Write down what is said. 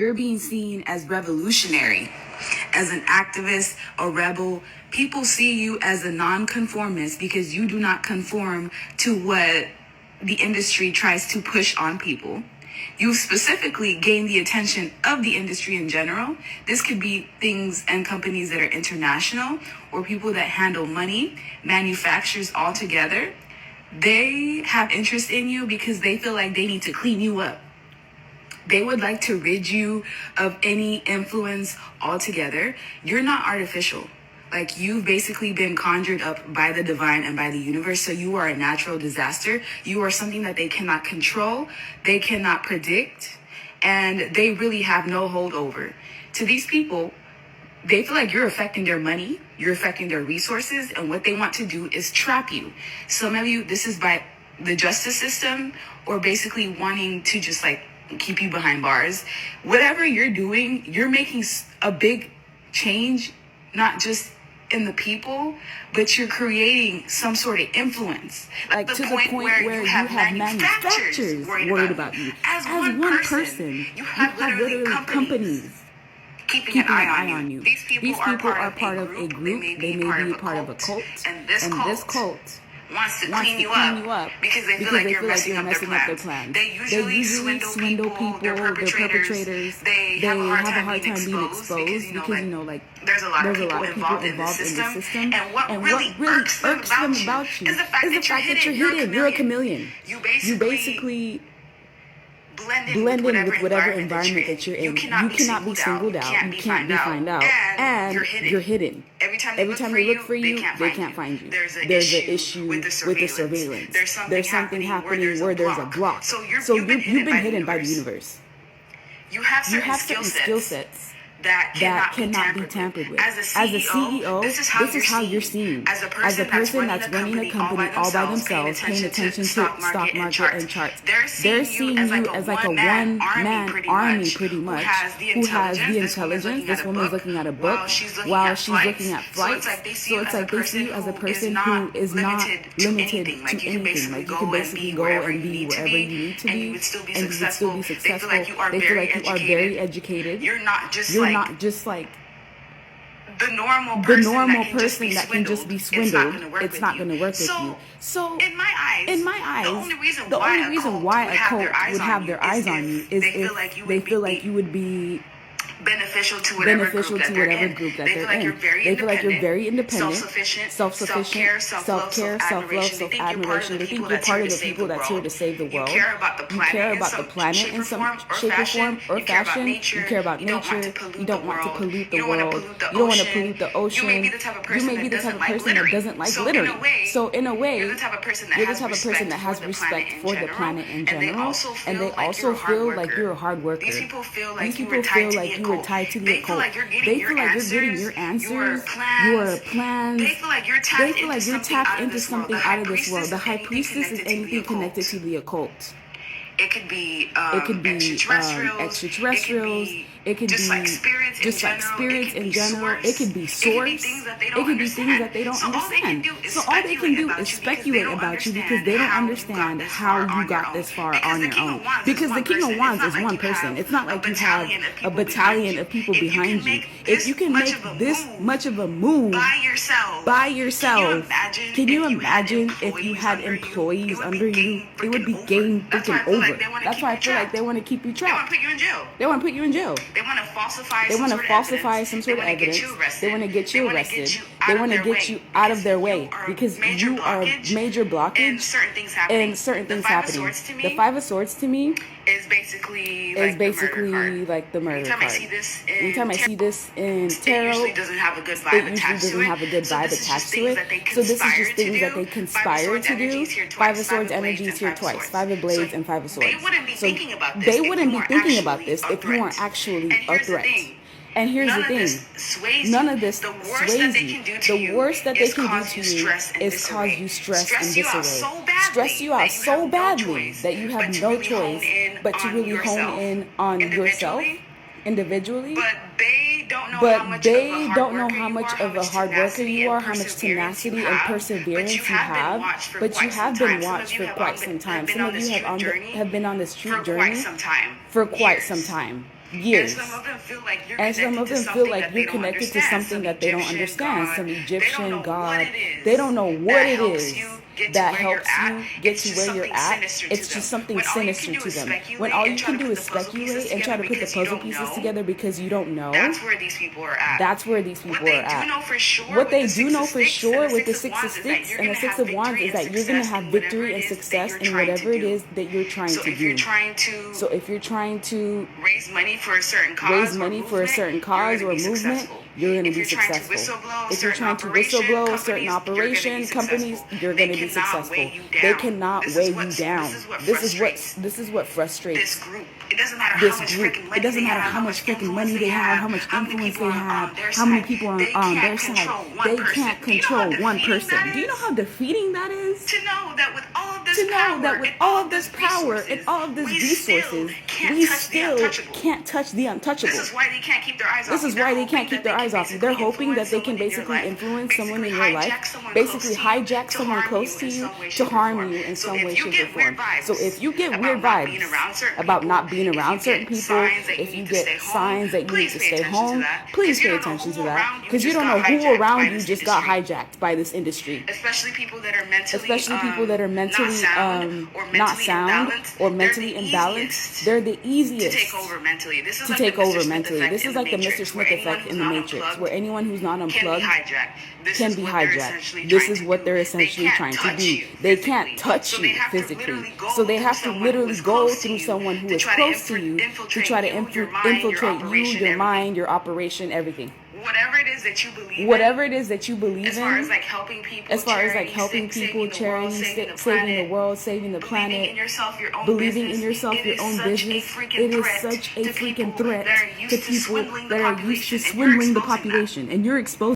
You're being seen as revolutionary, as an activist, a rebel. People see you as a nonconformist because you do not conform to what the industry tries to push on people. You specifically gain the attention of the industry in general. This could be things and companies that are international or people that handle money, manufacturers altogether. They have interest in you because they feel like they need to clean you up. They would like to rid you of any influence altogether. You're not artificial. Like, you've basically been conjured up by the divine and by the universe. So you are a natural disaster. You are something that they cannot control, they cannot predict, and they really have no hold over. To these people, they feel like you're affecting their money, you're affecting their resources, and what they want to do is trap you. Some of you, this is by the justice system, or basically wanting to just like keep you behind bars. Whatever you're doing, you're making a big change, not just in the people, but you're creating some sort of influence. Like to the point where you have manufacturers worried about you. As one person, you have literally companies keeping an eye on you. These people are part of a group. They may be part of a cult. And this cult wants to clean you up because they feel like you're messing up their plans. They usually swindle people, they're perpetrators. They have a hard time being exposed because, like, there's a lot of people involved in the system. And what really irks them about you is the fact that you're hidden. You're a chameleon. You basically blend in with whatever environment that you're in. You cannot be singled out. You can't be found out. And you're hidden. Every time they look for you, they can't find you. There's an issue with the surveillance. There's something happening where there's a block. So you've been hidden by the universe. You have certain skill sets that cannot be tampered with. As a CEO, this is how you're seen. As a person that's running a company all by themselves, paying attention to stock market and charts. They're seeing you as like a one-man army, pretty much, who has the intelligence. This woman's looking at a book while she's looking at flights. So it's like they see you as a person who is not limited to anything. Like, you can basically go and be wherever you need to be, and you would still be successful. They feel like you are very educated. You're not just like the normal person that can just be swindled. It's not going to work with you. So in my eyes, the only reason why a cult would have their eyes on you is if they feel like you would be beneficial to whatever group that they're in. They feel like you're very independent, self-sufficient, self-care, self-love, self-admiration. They think you're part of the people that's here to save the world. You care about the planet in some shape or form or fashion. You care about nature. You don't want to pollute the world. You don't want to pollute the ocean. You may be the type of person that doesn't like littering. So in a way, you're the type of person that has respect for the planet in general. And they also feel like you're a hard worker. These people feel like you were tied to the occult. They feel like you're getting your answers, your plans. They feel like you're tapped into something out of this world. The high priestess is anything connected to the occult. It could be extraterrestrials. It could be just like spirits in general. It could be source. It could be things that they don't understand. So all they can do is speculate about you because they don't understand how you got this far on your own. Because the King of Wands is one person. It's not like you have a battalion of people behind you. If you can make this much of a move by yourself, can you imagine if you had employees under you? It would be game freaking over. That's why I feel like they want to keep you trapped. They want to put you in jail. They want to falsify some sort of evidence. They want to get you arrested. They want to get you out of their way because you are a major blockage and certain things happening. The Five of Swords to me is basically like the murder card. Anytime I see this in tarot, it usually doesn't have a good vibe attached to it. So this is just things that they conspire to do. Five of Swords energy is here twice. Five of Blades and Five of Swords. So they wouldn't be thinking about this if you weren't actually a threat. And here's the thing, none of this sways you. The worst that they can do to you is cause you stress and disarray. Stress you out so badly that you have no choice but to really hone in on yourself individually. But they don't know how much of a hard worker you are, how much tenacity and perseverance you have. But you have been watched for quite some time. Some of you have been on this true journey for quite some time. years. And some of them feel like you're connected to something that they don't understand. Some Egyptian god. They don't know what it is that helps you get to where you're at. It's just something sinister to them. When all you can do is speculate and try to put the puzzle pieces together because you don't know. That's where these people are at. What they do know for sure with the Six of Sticks and the Six of Wands is that you're going to have victory and success in whatever it is that you're trying to do. So if you're trying to raise money for a certain cause or movement, you're going to be successful. If you're trying to whistleblow certain operation, companies, you're going to be successful. They cannot weigh you down. This is what frustrates this group. It doesn't matter how much freaking money they have, how much influence they have, how many people are on their side. They can't control one person. Do you know how defeating that is? To know that with all of this power and all of this resources, we still can't touch the untouchable. This is why they can't keep their eyes off you. They're hoping that they can basically influence someone in your life, basically hijack someone close to you to harm you in some way, shape, or form. So if you get weird vibes about not being around certain people, if you get signs that you need to stay home, please pay attention to that, because you don't know who around you just got hijacked by this industry. Especially people that are mentally not sound or mentally imbalanced. They're the easiest to take over mentally. This is like the Mr. Smith effect in the Matrix, where anyone who's not unplugged can be hijacked. This is what they're essentially trying to do. They can't touch you physically. So they have to literally go through someone who is close to you to try to infiltrate you, your mind, your operation, everything. Whatever it is that you believe in, as far as like helping people, charity, saving the world, saving the planet, believing in yourself, your own business, it is such a freaking threat to people that are used to swindling the population, and you're exposed